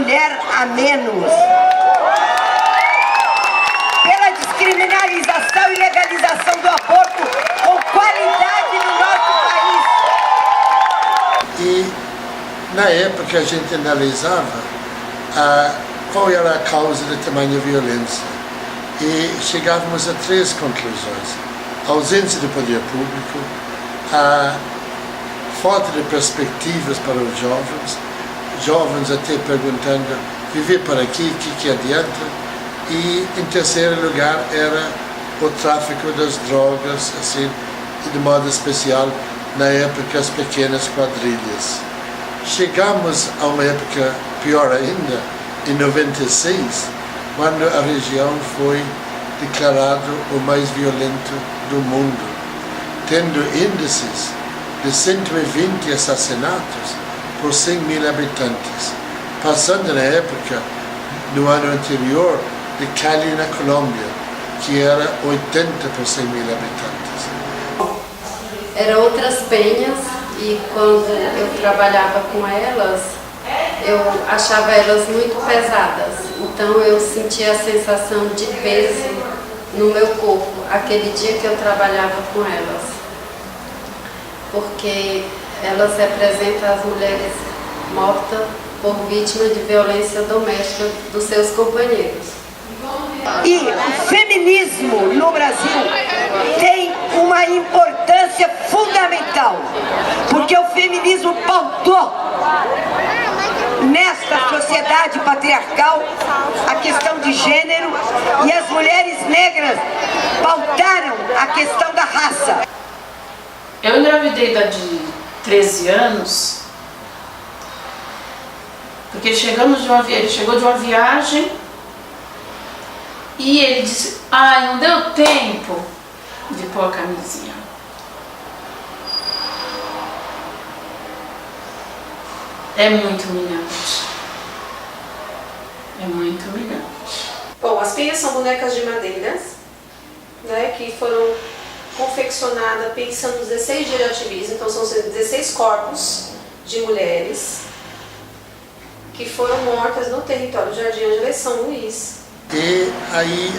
mulher a menos. Pela descriminalização e legalização do aborto com qualidade no nosso país. E na época a gente analisava qual era a causa da tamanha violência e chegávamos a 3 conclusões: a ausência do poder público, a falta de perspectivas para os jovens até perguntando viver para quê, que adianta, e em terceiro lugar era o tráfico das drogas, assim, e de modo especial na época as pequenas quadrilhas. Chegamos a uma época pior ainda, em 96, quando a região foi declarado o mais violento do mundo, tendo índices de 120 assassinatos por 100.000 habitantes, passando na época, no ano anterior, de Cali, na Colômbia, que era 80 por 100.000 habitantes. Eram outras penhas e quando eu trabalhava com elas, eu achava elas muito pesadas, então eu sentia a sensação de peso no meu corpo, aquele dia que eu trabalhava com elas, porque elas representam as mulheres mortas por vítima de violência doméstica dos seus companheiros. E o feminismo no Brasil tem uma importância fundamental, porque o feminismo pautou nesta sociedade patriarcal a questão de gênero, e as mulheres negras pautaram a questão da raça. Eu engravidei da de 13 anos, porque ele chegou de uma viagem e ele disse: "Ai, não deu tempo de pôr a camisinha". É muito humilhante. É muito humilhante. Bom, as penhas são bonecas de madeira, né, que foram confeccionadas pensando nos 16 dias de ativismo. Então são 16 corpos de mulheres que foram mortas no território do Jardim Ângela e São Luís. E aí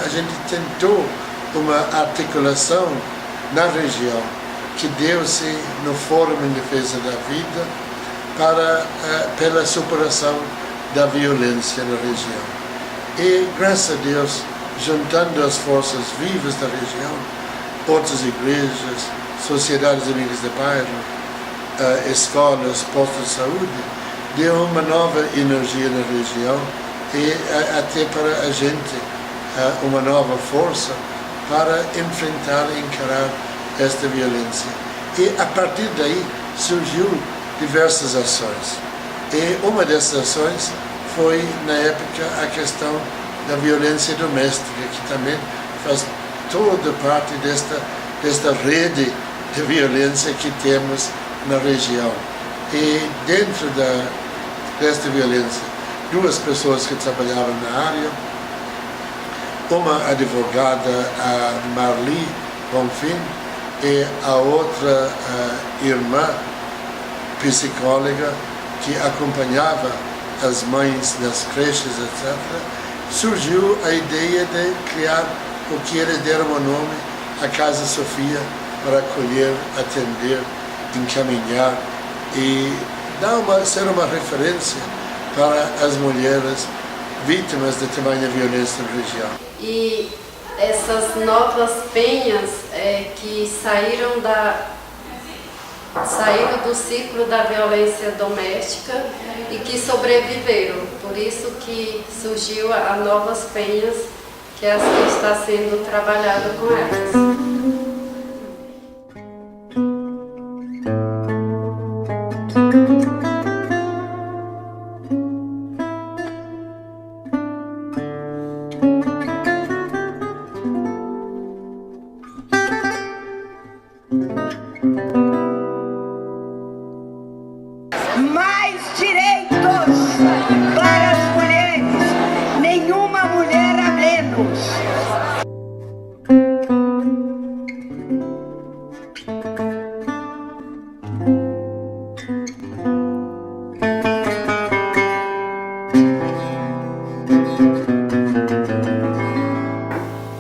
a gente tentou uma articulação na região que deu-se no Fórum em Defesa da Vida pela superação da violência na região. E, graças a Deus, juntando as forças vivas da região, outras igrejas, sociedades amigas de bairro, escolas, postos de saúde, deu uma nova energia na região e até para a gente uma nova força para enfrentar e encarar esta violência. E a partir daí surgiu diversas ações. E uma dessas ações foi, na época, a questão da violência doméstica, que também faz toda parte desta rede de violência que temos na região. E dentro desta violência, duas pessoas que trabalhavam na área, uma advogada, a Marli Bonfim, e a outra irmã psicóloga que acompanhava as mães nas creches, etc., surgiu a ideia de criar o que eles deram o nome, a Casa Sofia, para acolher, atender, encaminhar e ser uma referência para as mulheres vítimas de tamanha violência na região. E essas novas penhas que saíram do ciclo da violência doméstica e que sobreviveram. Por isso que surgiu a novas penhas, que é as que está sendo trabalhada com elas. Mais direitos para as mulheres, nenhuma mulher a menos.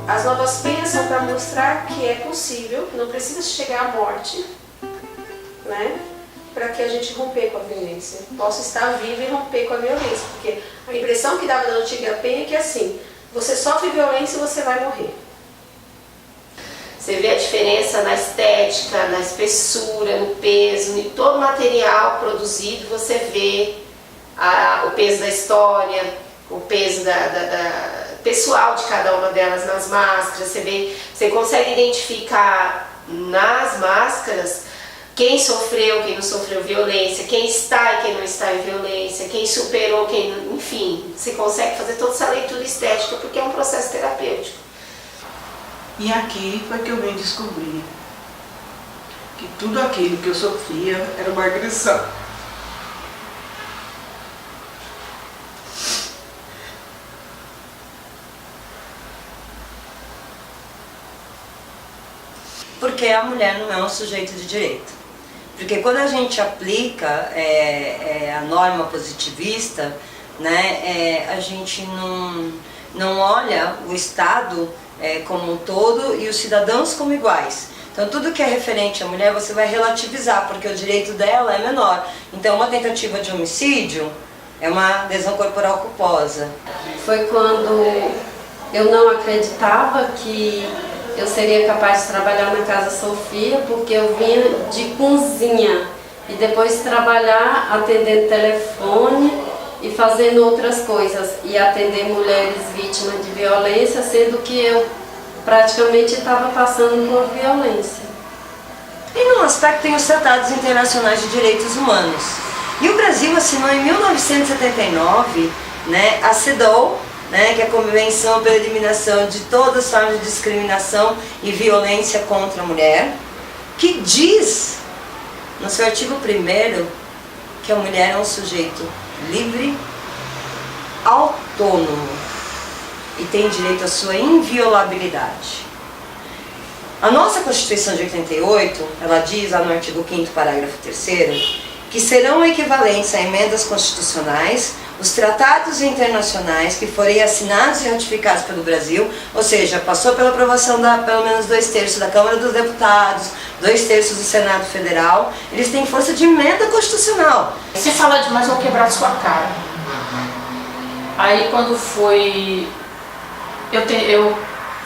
As novas penhas são para mostrar que é possível, não precisa chegar à morte, né? Para que a gente romper com a violência. Possa estar vivo e romper com a violência, porque a impressão que dava da antiga penha é que assim, você sofre violência e você vai morrer. Você vê a diferença na estética, na espessura, no peso, em todo o material produzido, você vê o peso da história, o peso pessoal de cada uma delas nas máscaras. Você consegue identificar nas máscaras quem sofreu, quem não sofreu violência, quem está e quem não está em violência, quem superou, quem não, enfim, você consegue fazer toda essa leitura estética porque é um processo terapêutico. E aqui foi que eu vim descobrir que tudo aquilo que eu sofria era uma agressão. Porque a mulher não é um sujeito de direito. Porque quando a gente aplica a norma positivista, né, a gente não olha o Estado como um todo e os cidadãos como iguais. Então tudo que é referente à mulher você vai relativizar, porque o direito dela é menor. Então uma tentativa de homicídio é uma lesão corporal culposa. Foi quando eu não acreditava que eu seria capaz de trabalhar na Casa Sofia, porque eu vinha de cozinha e depois trabalhar atendendo telefone e fazendo outras coisas e atender mulheres vítimas de violência, sendo que eu praticamente estava passando por violência. E num aspecto tem os tratados internacionais de direitos humanos. E o Brasil assinou em 1979, né, a CEDAW, né, que é a Convenção pela Eliminação de todas as formas de discriminação e violência contra a mulher, que diz, no seu artigo 1º, que a mulher é um sujeito livre, autônomo e tem direito à sua inviolabilidade. A nossa Constituição de 88, ela diz lá no artigo 5º, parágrafo 3º, que serão equivalentes a emendas constitucionais os tratados internacionais que forem assinados e ratificados pelo Brasil, ou seja, passou pela aprovação da pelo menos 2/3 da Câmara dos Deputados, 2/3 do Senado Federal, eles têm força de emenda constitucional. Se falar demais, eu vou quebrar sua cara. Aí quando foi... Eu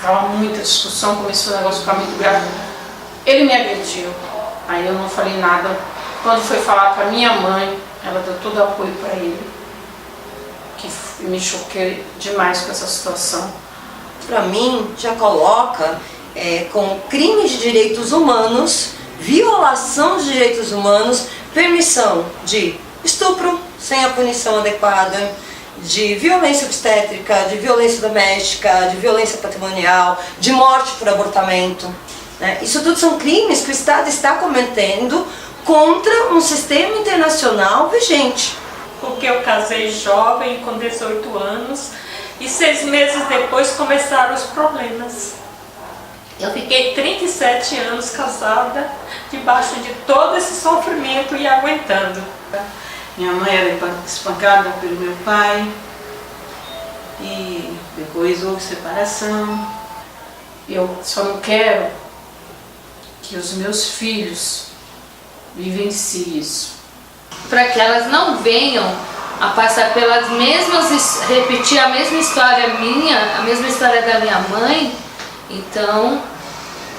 tava muita discussão, começou o negócio a ficar muito grave. Ele me agrediu, aí eu não falei nada. Quando foi falar para minha mãe, ela deu todo o apoio para ele. Que me choquei demais com essa situação. para mim, já coloca com crime de direitos humanos, violação de direitos humanos, permissão de estupro sem a punição adequada, de violência obstétrica, de violência doméstica, de violência patrimonial, de morte por abortamento. Né? Isso tudo são crimes que o Estado está cometendo contra um sistema internacional vigente. Porque eu casei jovem, com 18 anos, e 6 meses depois começaram os problemas. Eu fiquei 37 anos casada, debaixo de todo esse sofrimento e aguentando. Minha mãe era espancada pelo meu pai e depois houve separação. Eu só não quero que os meus filhos vivenciem isso. Para que elas não venham a passar pelas mesmas, repetir a mesma história minha, a mesma história da minha mãe. Então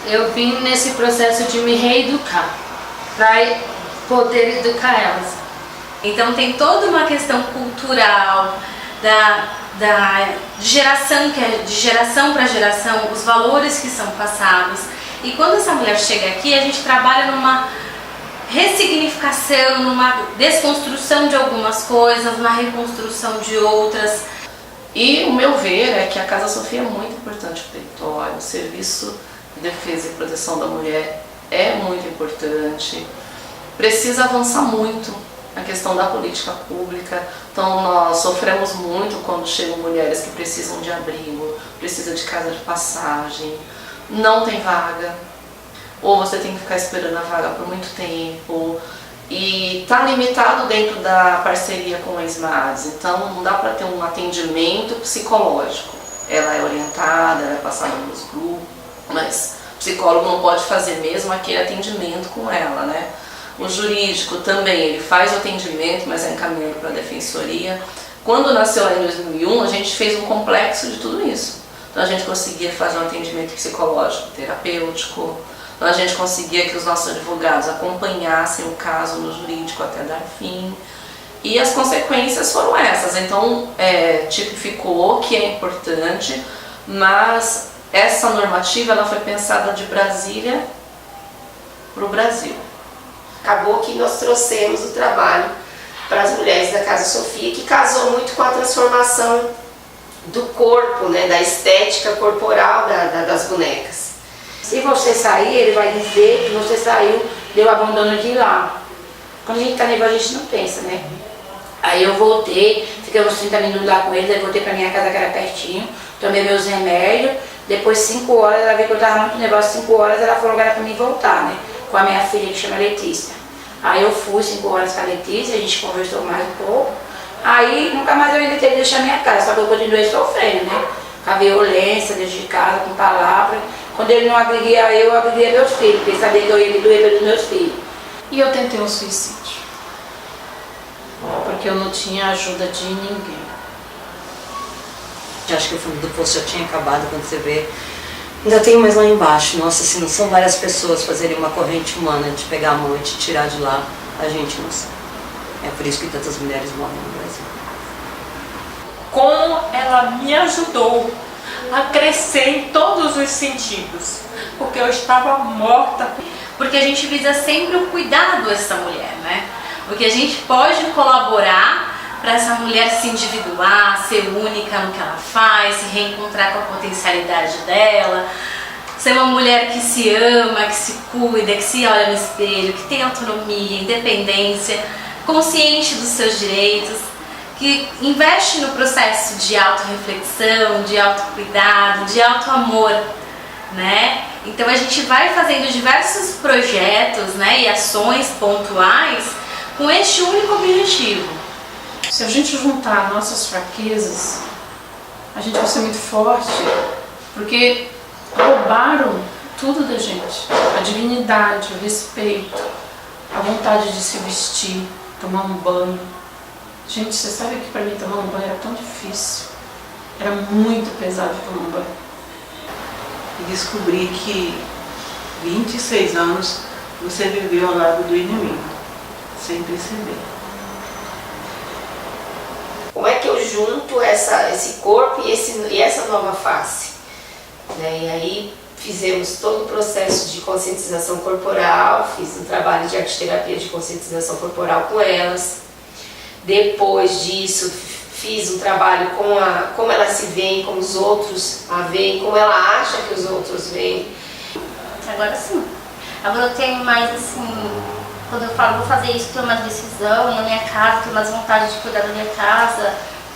eu vim nesse processo de me reeducar, para poder educar elas. Então tem toda uma questão cultural, de geração para geração, os valores que são passados. E quando essa mulher chega aqui, a gente trabalha numa ressignificação, numa desconstrução de algumas coisas, na reconstrução de outras. E o meu ver é que a Casa Sofia é muito importante para o território, o Serviço de Defesa e Proteção da Mulher é muito importante, precisa avançar muito na questão da política pública. Então nós sofremos muito quando chegam mulheres que precisam de abrigo, precisam de casa de passagem, não tem vaga, ou você tem que ficar esperando a vaga por muito tempo, e está limitado dentro da parceria com a SMADS, então não dá para ter um atendimento psicológico. Ela é orientada, ela é passada nos grupos, mas o psicólogo não pode fazer mesmo aquele atendimento com ela, né? O jurídico também, ele faz o atendimento, mas é encaminhado para a defensoria. Quando nasceu lá em 2001, a gente fez um complexo de tudo isso. Então a gente conseguia fazer um atendimento psicológico, terapêutico, então a gente conseguia que os nossos advogados acompanhassem o caso no jurídico até dar fim. E as consequências foram essas. Então tipificou que é importante, mas essa normativa ela foi pensada de Brasília para o Brasil. Acabou que nós trouxemos o trabalho para as mulheres da Casa Sofia, que casou muito com a transformação do corpo, né, da estética corporal das bonecas. Se você sair, ele vai dizer que você saiu, deu abandono de ir lá. Quando a gente está nervoso, a gente não pensa, né? Aí eu voltei, ficamos 30 minutos lá com eles, aí voltei para minha casa que era pertinho, tomei meus remédios, depois 5 horas, ela viu que eu estava muito nervosa, 5 horas ela falou que era para mim voltar, né? Com a minha filha que chama Letícia. Aí eu fui 5 horas com a Letícia, a gente conversou mais um pouco. Aí nunca mais eu ainda teve que deixar minha casa, só que eu continuei sofrendo, né? Com a violência dentro de casa, com palavras. Quando ele não agredia eu agredia meus filhos, porque ele sabia que eu ia me doer pelos meus filhos. E eu tentei um suicídio, porque eu não tinha ajuda de ninguém. Acho que o fundo do poço já tinha acabado quando você vê. Ainda tem mais lá embaixo. Nossa, se não são várias pessoas fazerem uma corrente humana de pegar a mão e te tirar de lá, a gente não sabe. É por isso que tantas mulheres morrem no Brasil. Como ela me ajudou a crescer em todos os sentidos, porque eu estava morta. Porque a gente visa sempre o cuidado dessa mulher, né? Porque a gente pode colaborar para essa mulher se individuar, ser única no que ela faz, se reencontrar com a potencialidade dela, ser uma mulher que se ama, que se cuida, que se olha no espelho, que tem autonomia, independência, consciente dos seus direitos, que investe no processo de autorreflexão, de autocuidado, de autoamor, né? Então a gente vai fazendo diversos projetos, né, e ações pontuais com este único objetivo. Se a gente juntar nossas fraquezas, a gente vai ser muito forte, porque roubaram tudo da gente, a dignidade, o respeito, a vontade de se vestir, tomar um banho. Gente, você sabe que para mim tomar um banho era tão difícil, era muito pesado tomar um banho. E descobri que 26 anos você viveu ao lado do inimigo, sem perceber. Como é que eu junto esse corpo e essa nova face? né? E aí fizemos todo o processo de conscientização corporal, fiz um trabalho de arte-terapia de conscientização corporal com elas. Depois disso, fiz um trabalho com como elas se veem, como os outros a veem, como ela acha que os outros veem. Agora sim. Agora eu tenho mais assim, quando eu falo vou fazer isso, tenho uma decisão na minha casa, tenho mais vontade de cuidar da minha casa,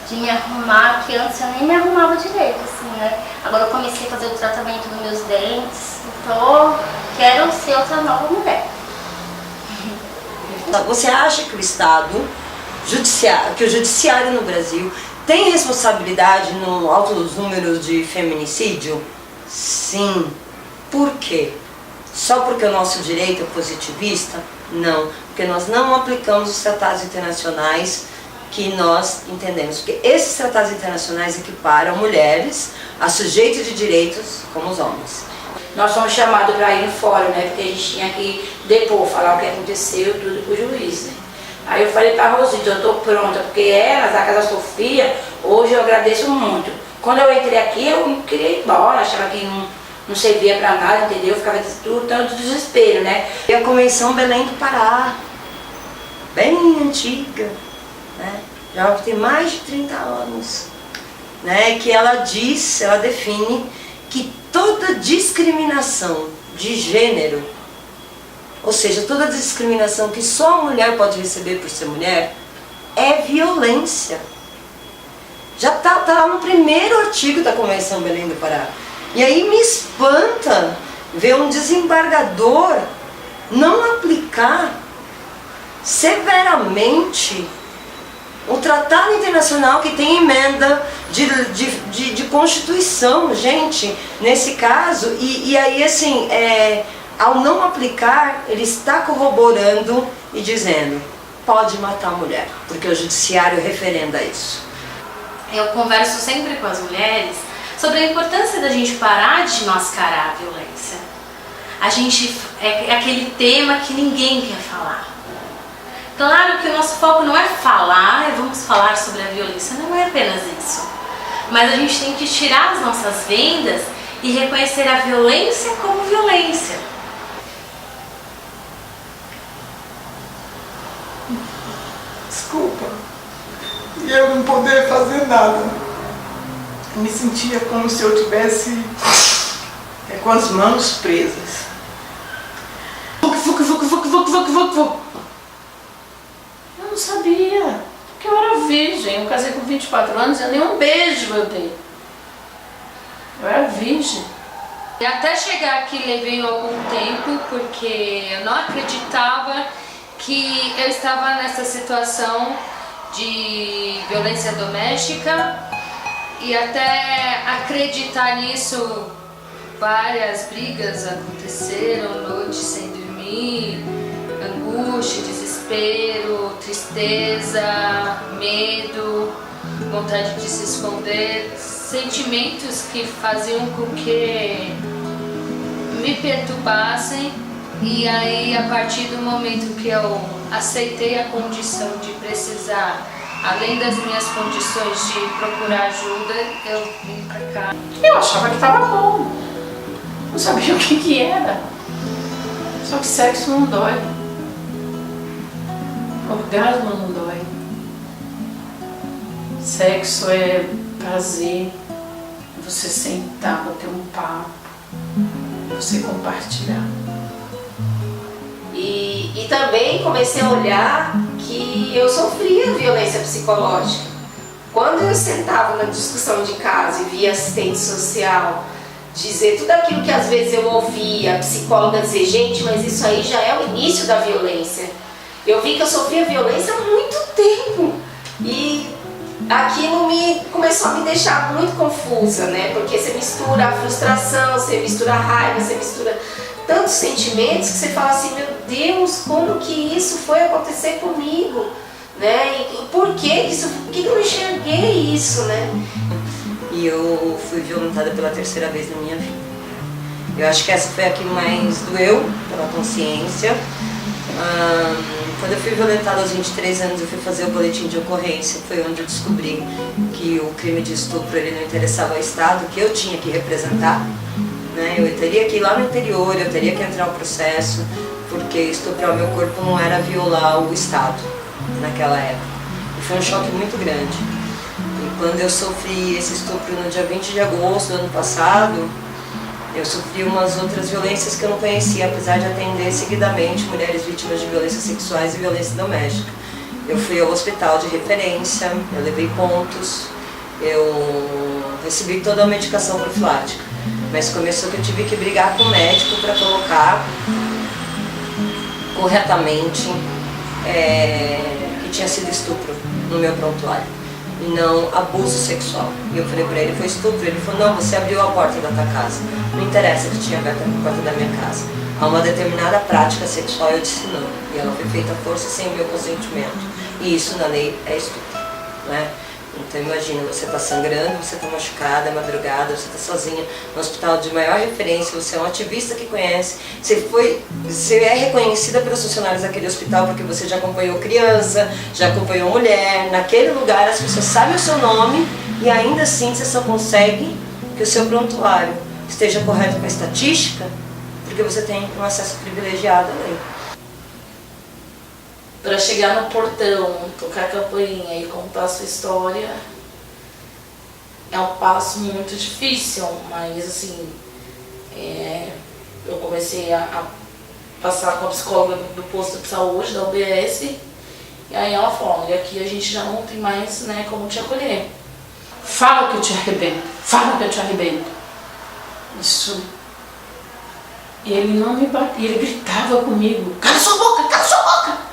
de me arrumar, que antes eu nem me arrumava direito, assim, né? Agora eu comecei a fazer o tratamento dos meus dentes, então quero ser outra nova mulher. Você acha que o Estado, que o judiciário no Brasil tem responsabilidade no altos números de feminicídio? Sim. Por quê? Só porque o nosso direito é positivista? Não, porque nós não aplicamos os tratados internacionais que nós entendemos, porque esses tratados internacionais equiparam mulheres a sujeitos de direitos como os homens. Nós fomos chamados para ir no fórum, né? Porque a gente tinha que depor, falar o que aconteceu, tudo pro juiz, né? Aí eu falei para a Rosita, eu estou pronta, porque elas, a Casa Sofia, hoje eu agradeço muito. Quando eu entrei aqui, eu não queria ir embora, achava que não servia para nada, entendeu? Eu ficava tudo tanto desespero, né? E a Convenção Belém do Pará, bem antiga, né? Já tem mais de 30 anos, né? Que ela diz, ela define que toda discriminação de gênero, ou seja, toda discriminação que só a mulher pode receber por ser mulher, é violência. Já tá lá no primeiro artigo da Convenção Belém do Pará. E aí me espanta ver um desembargador não aplicar severamente o tratado internacional que tem emenda de Constituição, gente, nesse caso, e aí assim, ao não aplicar, ele está corroborando e dizendo, pode matar a mulher, porque o judiciário referenda isso. Eu converso sempre com as mulheres sobre a importância da gente parar de mascarar a violência. A gente, é aquele tema que ninguém quer falar. Claro que o nosso foco não é falar, vamos falar sobre a violência, não é apenas isso. Mas a gente tem que tirar as nossas vendas e reconhecer a violência como violência. Desculpa. E eu não poder fazer nada. Eu me sentia como se eu tivesse com as mãos presas. Eu não sabia, porque eu era virgem, eu casei com 24 anos e nenhum beijo eu dei. Eu era virgem. E até chegar aqui levei algum tempo, porque eu não acreditava que eu estava nessa situação de violência doméstica, e até acreditar nisso, várias brigas aconteceram, noites sem dormir, angústia, desespero, tristeza, medo, vontade de se esconder, sentimentos que faziam com que me perturbassem. E aí, a partir do momento que eu aceitei a condição de precisar, além das minhas condições de procurar ajuda, eu vim pra cá. Eu achava que estava bom, não sabia o que era. Só que sexo não dói, orgasmo não dói. Sexo é prazer, você sentar, bater um papo, você compartilhar. E também comecei a olhar que eu sofria violência psicológica. Quando eu sentava na discussão de casa e via assistente social dizer tudo aquilo que às vezes eu ouvia, a psicóloga dizer, gente, mas isso aí já é o início da violência. Eu vi que eu sofria violência há muito tempo. E aquilo começou a me deixar muito confusa, né? Porque você mistura a frustração, você mistura a raiva, você mistura tantos sentimentos que você fala assim, meu Deus, como que isso foi acontecer comigo, né? E por que eu não enxerguei isso, né? E eu fui violentada pela terceira vez na minha vida. Eu acho que essa foi a que mais doeu, pela consciência. Quando eu fui violentada aos 23 anos, eu fui fazer o boletim de ocorrência. Foi onde eu descobri que o crime de estupro ele não interessava ao Estado, que eu tinha que representar. Né? Eu teria que ir lá no interior, eu teria que entrar no processo, porque estuprar o meu corpo não era violar o Estado naquela época. E foi um choque muito grande. E quando eu sofri esse estupro no dia 20 de agosto do ano passado, eu sofri umas outras violências que eu não conhecia, apesar de atender seguidamente mulheres vítimas de violências sexuais e violência doméstica. Eu fui ao hospital de referência, eu levei pontos, eu recebi toda a medicação profilática. Mas começou que eu tive que brigar com o médico para colocar corretamente que tinha sido estupro no meu prontuário. E não abuso sexual. E eu falei pra ele, foi estupro? Ele falou, não, você abriu a porta da tua casa. Não interessa que tinha aberto a porta da minha casa. Há uma determinada prática sexual, eu disse não. E ela foi feita à força sem o meu consentimento. E isso na lei é estupro, né? Então imagina, você está sangrando, você está machucada, é madrugada, você está sozinha no hospital de maior referência, você é um ativista que conhece, você é reconhecida pelos funcionários daquele hospital porque você já acompanhou criança, já acompanhou mulher, naquele lugar as pessoas sabem o seu nome e ainda assim você só consegue que o seu prontuário esteja correto com a estatística porque você tem um acesso privilegiado à lei. Para chegar no portão, tocar a campainha e contar a sua história é um passo muito difícil, mas assim, eu comecei a passar com a psicóloga do posto de saúde, da UBS, e aí ela falou, olha, aqui a gente já não tem mais, né, como te acolher. Fala que eu te arrebento, fala que eu te arrebento. Isso. E ele não me batia, ele gritava comigo, cala sua boca, cala sua boca!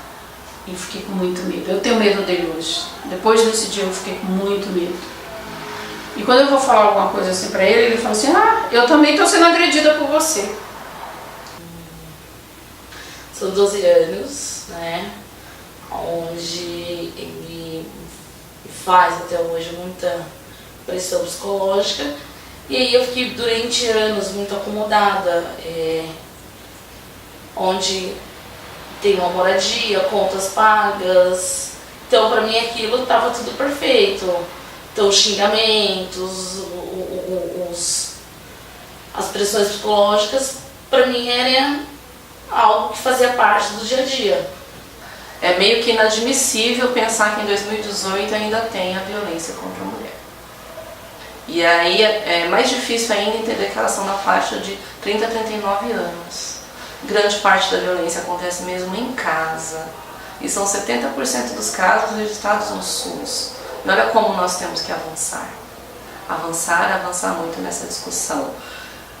E fiquei com muito medo. Eu tenho medo dele hoje. Depois desse dia eu fiquei com muito medo. E quando eu vou falar alguma coisa assim pra ele, ele fala assim, eu também tô sendo agredida por você. São 12 anos, né, onde ele faz até hoje muita pressão psicológica. E aí eu fiquei durante anos muito acomodada, onde tem uma moradia, contas pagas, então pra mim aquilo estava tudo perfeito. Então os xingamentos, as pressões psicológicas, pra mim era algo que fazia parte do dia a dia. É meio que inadmissível pensar que em 2018 ainda tem a violência contra a mulher. E aí é mais difícil ainda entender que elas são na faixa de 30 a 39 anos. Grande parte da violência acontece mesmo em casa. E são 70% dos casos registrados no SUS. E olha como nós temos que avançar. Avançar muito nessa discussão.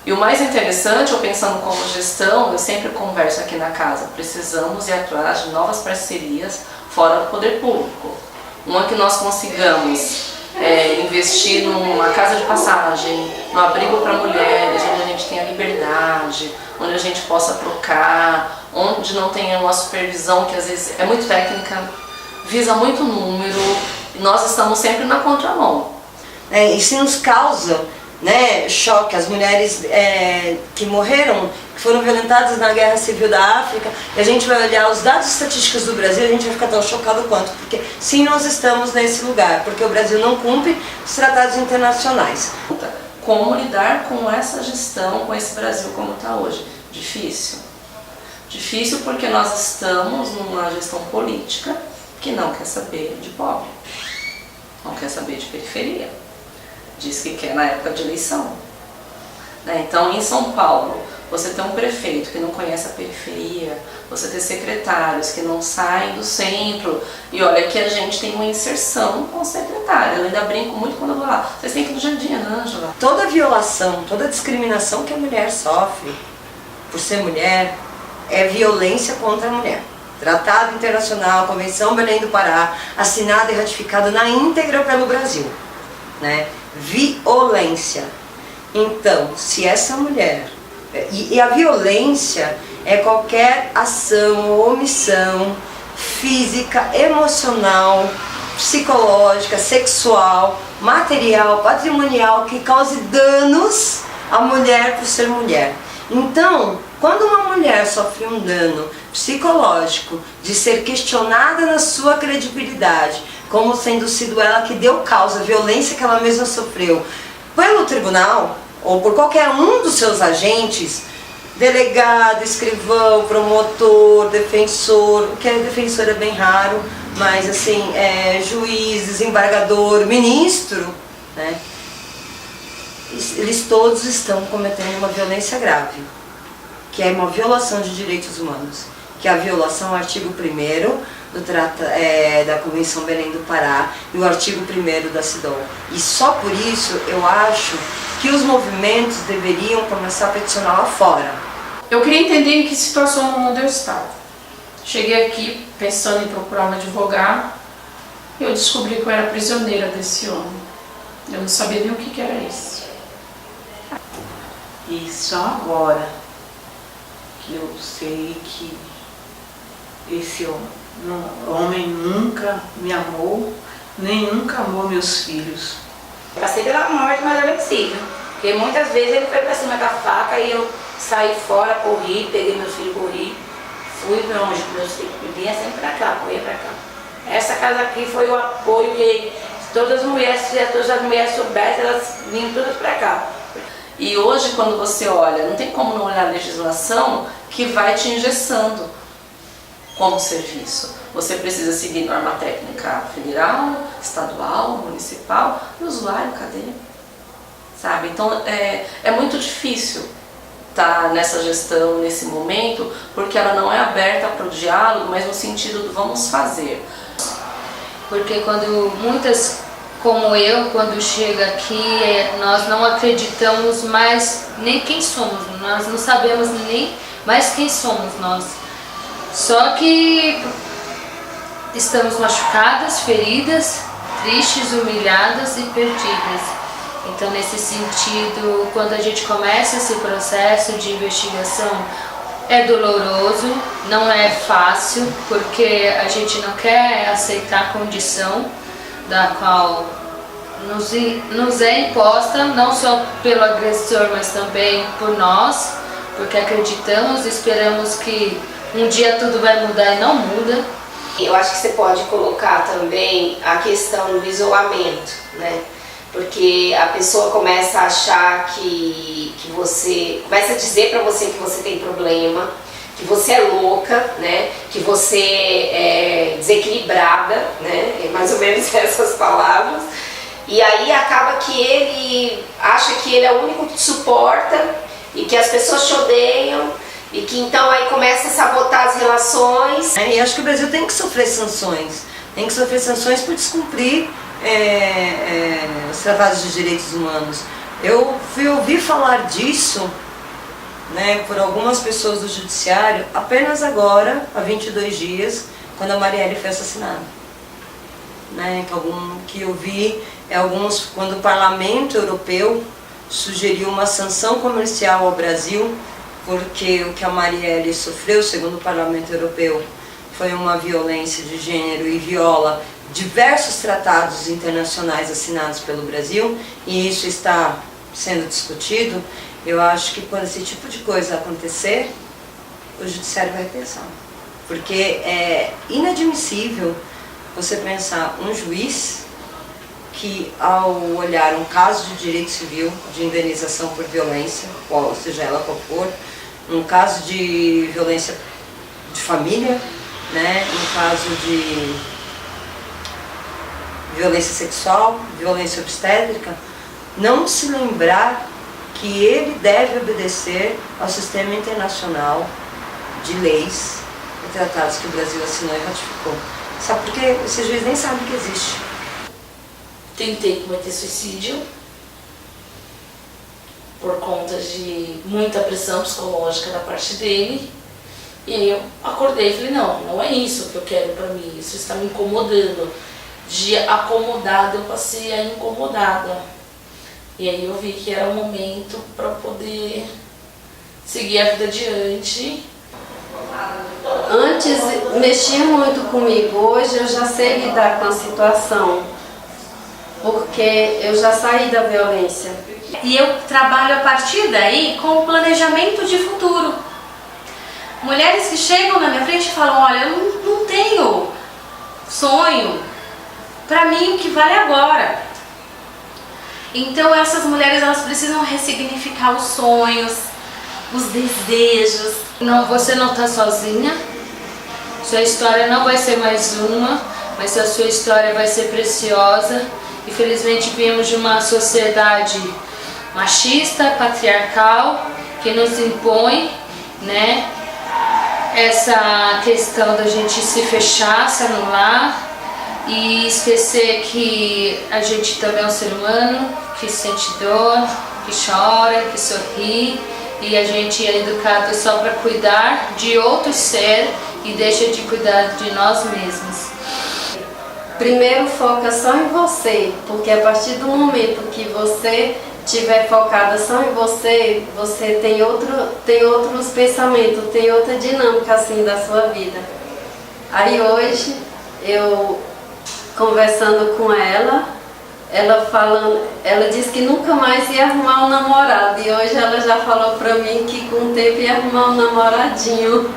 E o mais interessante, eu pensando como gestão, eu sempre converso aqui na casa, precisamos ir atrás de novas parcerias fora do poder público. Uma que nós consigamos investir numa casa de passagem, num abrigo para mulheres, onde a gente tenha liberdade, onde a gente possa trocar, onde não tenha uma supervisão que às vezes é muito técnica, visa muito número, e nós estamos sempre na contramão. E se nos causa, né, choque, as mulheres que morreram, que foram violentadas na Guerra Civil da África, e a gente vai olhar os dados estatísticos do Brasil, a gente vai ficar tão chocado quanto, porque sim, nós estamos nesse lugar, porque o Brasil não cumpre os tratados internacionais. Como lidar com essa gestão, com esse Brasil como está hoje? Difícil. Difícil porque nós estamos numa gestão política que não quer saber de pobre, não quer saber de periferia. Diz que quer na época de eleição. Então, em São Paulo, você tem um prefeito que não conhece a periferia, você tem secretários que não saem do centro, e olha que a gente tem uma inserção com o secretário. Eu ainda brinco muito quando eu vou lá. Vocês têm que ir no Jardim, Ângela. Toda violação, toda discriminação que a mulher sofre por ser mulher é violência contra a mulher. Tratado Internacional, Convenção Belém do Pará, assinada e ratificada na íntegra pelo Brasil. Né? Violência. Então, se essa mulher... E a violência é qualquer ação ou omissão física, emocional, psicológica, sexual, material, patrimonial que cause danos à mulher por ser mulher. Então, Quando uma mulher sofre um dano psicológico de ser questionada na sua credibilidade, como sendo sido ela que deu causa à violência que ela mesma sofreu, pelo tribunal ou por qualquer um dos seus agentes, delegado, escrivão, promotor, defensor, o que é defensor é bem raro, mas assim, juiz, desembargador, ministro, né? Eles todos estão cometendo uma violência grave, que é uma violação de direitos humanos, que é a violação ao artigo 1º da Convenção Belém do Pará e o artigo 1º da CEDAW. E só por isso eu acho que os movimentos deveriam começar a peticionar lá fora. Eu queria entender em que situação no mundo eu estava. Cheguei aqui pensando em procurar um advogado e eu descobri que eu era prisioneira desse homem. Eu não sabia nem o que era isso. E só agora que eu sei que esse homem nunca me amou, nem nunca amou meus filhos. Passei pela morte, mas era possível. Porque muitas vezes ele foi pra cima da faca e eu saí fora, corri, peguei meus filhos, corri, fui pra onde meus filhos vinha sempre pra cá, corria pra cá. Essa casa aqui foi o apoio que todas as mulheres, se todas as mulheres soubessem, elas vinham todas pra cá. E hoje, quando você olha, não tem como não olhar a legislação que vai te engessando como serviço. Você precisa seguir norma técnica federal, estadual, municipal, e o usuário, cadê? Sabe? Então, é muito difícil estar nessa gestão, nesse momento, porque ela não é aberta para o diálogo, mas no sentido do vamos fazer. Porque quando muitas, como eu, quando chega aqui, nós não acreditamos mais nem quem somos, nós não sabemos nem mais quem somos nós. Só que estamos machucadas, feridas, tristes, humilhadas e perdidas. Então, nesse sentido, quando a gente começa esse processo de investigação, é doloroso, não é fácil, porque a gente não quer aceitar a condição da qual nos é imposta, não só pelo agressor, mas também por nós, porque acreditamos e esperamos que um dia tudo vai mudar e não muda. Eu acho que você pode colocar também a questão do isolamento, né? Porque a pessoa começa a achar que você, começa a dizer pra você que você tem problema, que você é louca, né? Que você é desequilibrada, né? É mais ou menos essas palavras. E aí acaba que ele acha que ele é o único que te suporta e que as pessoas te odeiam e que então aí começa a sabotar as relações. E acho que o Brasil tem que sofrer sanções. Tem que sofrer sanções por descumprir os tratados de direitos humanos. Eu fui ouvir falar disso, né, por algumas pessoas do judiciário apenas agora, há 22 dias, quando a Marielle foi assassinada. Né, que eu vi quando o Parlamento Europeu sugeriu uma sanção comercial ao Brasil, porque o que a Marielle sofreu, segundo o Parlamento Europeu, foi uma violência de gênero e viola diversos tratados internacionais assinados pelo Brasil, e isso está sendo discutido. Eu acho que quando esse tipo de coisa acontecer, o judiciário vai pensar. Porque é inadmissível você pensar um juiz que, ao olhar um caso de direito civil, de indenização por violência, qual seja ela qual for, um caso de violência de família, né, um caso de violência sexual, violência obstétrica, não se lembrar que ele deve obedecer ao sistema internacional de leis e tratados que o Brasil assinou e ratificou. Sabe por quê? Esse juiz nem sabe que existe. Tentei cometer suicídio por conta de muita pressão psicológica da parte dele. E aí eu acordei e falei, não é isso que eu quero pra mim, isso está me incomodando. De acomodada eu passei a incomodada. E aí eu vi que era o momento para poder seguir a vida adiante. Antes mexia muito comigo, hoje eu já sei lidar com a situação, porque eu já saí da violência. E eu trabalho a partir daí com o planejamento de futuro. Mulheres que chegam na minha frente e falam, olha, eu não tenho sonho, pra mim o que vale é agora. Então essas mulheres, elas precisam ressignificar os sonhos, os desejos. Não, você não está sozinha, sua história não vai ser mais uma, mas a sua história vai ser preciosa. Infelizmente viemos de uma sociedade machista, patriarcal, que nos impõe, né, essa questão da gente se fechar, se anular e esquecer que a gente também é um ser humano, que sente dor, que chora, que sorri, e a gente é educado só para cuidar de outro ser e deixa de cuidar de nós mesmos. Primeiro foca só em você, porque a partir do momento que você estiver focada só em você, você tem outros pensamentos, tem outra dinâmica assim da sua vida. Aí hoje, eu conversando com ela disse que nunca mais ia arrumar um namorado, e hoje ela já falou pra mim que com o tempo ia arrumar um namoradinho.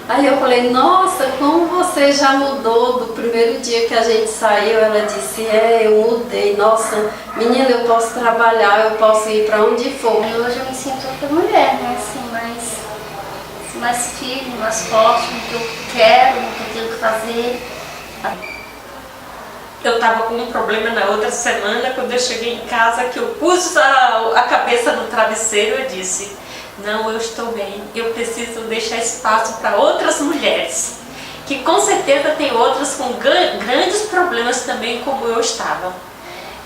Aí eu falei, nossa, como você já mudou do primeiro dia que a gente saiu. Ela disse, eu mudei, nossa, menina, eu posso trabalhar, eu posso ir pra onde for. Hoje eu me sinto outra mulher, né, assim, mais firme, mais forte no que eu quero, no que eu tenho que fazer. Eu estava com um problema na outra semana, quando eu cheguei em casa, que eu pus a cabeça no travesseiro, eu disse, não, eu estou bem, eu preciso deixar espaço para outras mulheres, que com certeza tem outras com grandes problemas também, como eu estava.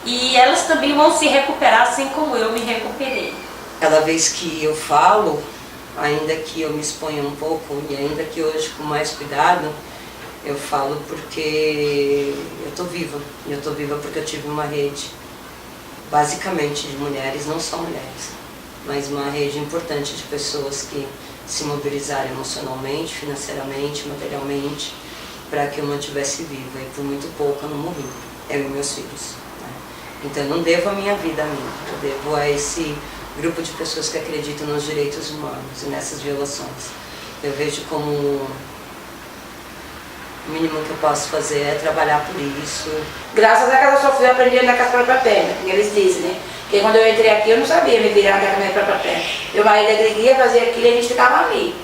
E elas também vão se recuperar assim como eu me recuperei. Cada vez que eu falo, ainda que eu me exponha um pouco, e ainda que hoje com mais cuidado, eu falo porque eu estou viva. E eu estou viva porque eu tive uma rede, basicamente de mulheres, não só mulheres, mas uma rede importante de pessoas que se mobilizaram emocionalmente, financeiramente, materialmente, para que eu mantivesse viva. E por muito pouco eu não morri, eu e meus filhos, né? Então eu não devo a minha vida a mim, eu devo a esse grupo de pessoas que acreditam nos direitos humanos e nessas violações. Eu vejo como o mínimo que eu posso fazer é trabalhar por isso. Graças a Casa Sofia eu aprendi a andar com as próprias pernas, que eles dizem, né? Porque quando eu entrei aqui eu não sabia me virar andar com a minha própria perna. Eu vai da igreja, fazia aquilo e a gente ficava ali.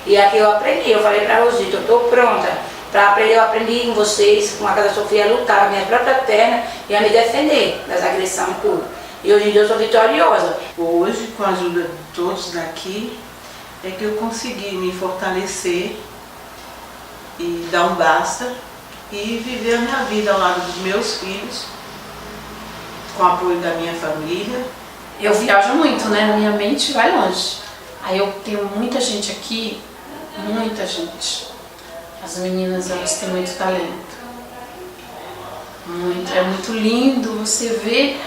E aqui eu aprendi, eu falei pra Rosita, eu estou pronta para aprender, eu aprendi com vocês, com a Casa Sofia, a lutar com a minha própria perna e a me defender das agressões e tudo. E hoje em dia eu sou vitoriosa. Hoje, com a ajuda de todos daqui, é que eu consegui me fortalecer e dar um basta e viver a minha vida ao lado dos meus filhos, com o apoio da minha família. Eu viajo muito, né? Na minha mente vai longe. Aí eu tenho muita gente aqui, muita gente. As meninas, elas têm muito talento. É muito lindo você ver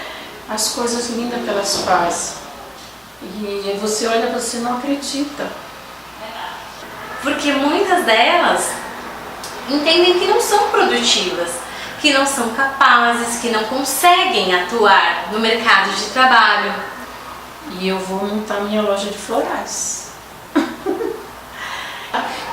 as coisas lindas que elas fazem. E você olha e você não acredita. Porque muitas delas entendem que não são produtivas, que não são capazes, que não conseguem atuar no mercado de trabalho. E eu vou montar minha loja de florais.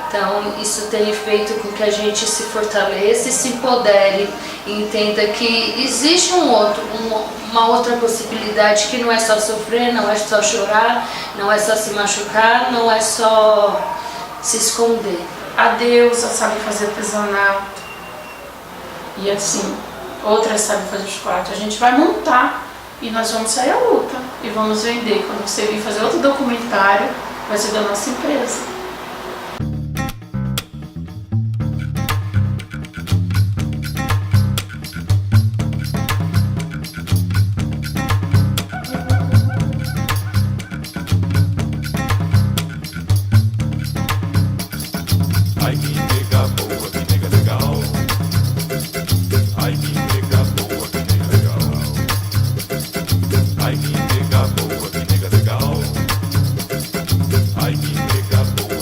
Então, isso tem feito com que a gente se fortaleça e se empodere e entenda que existe uma outra possibilidade, que não é só sofrer, não é só chorar, não é só se machucar, não é só se esconder. A deusa sabe fazer artesanato e assim, outras sabem fazer chocolate. A gente vai montar e nós vamos sair à luta e vamos vender. Quando você vir fazer outro documentário, vai ser da nossa empresa. Ai, que nega boa,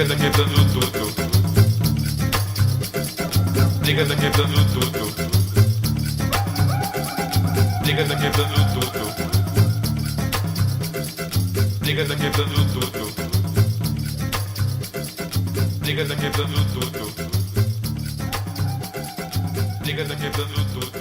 Niggas quebrando tudo. Niggas quebrando tudo. Niggas quebrando tudo. Niggas quebrando tudo. Niggas quebrando tudo. Niggas quebrando tudo.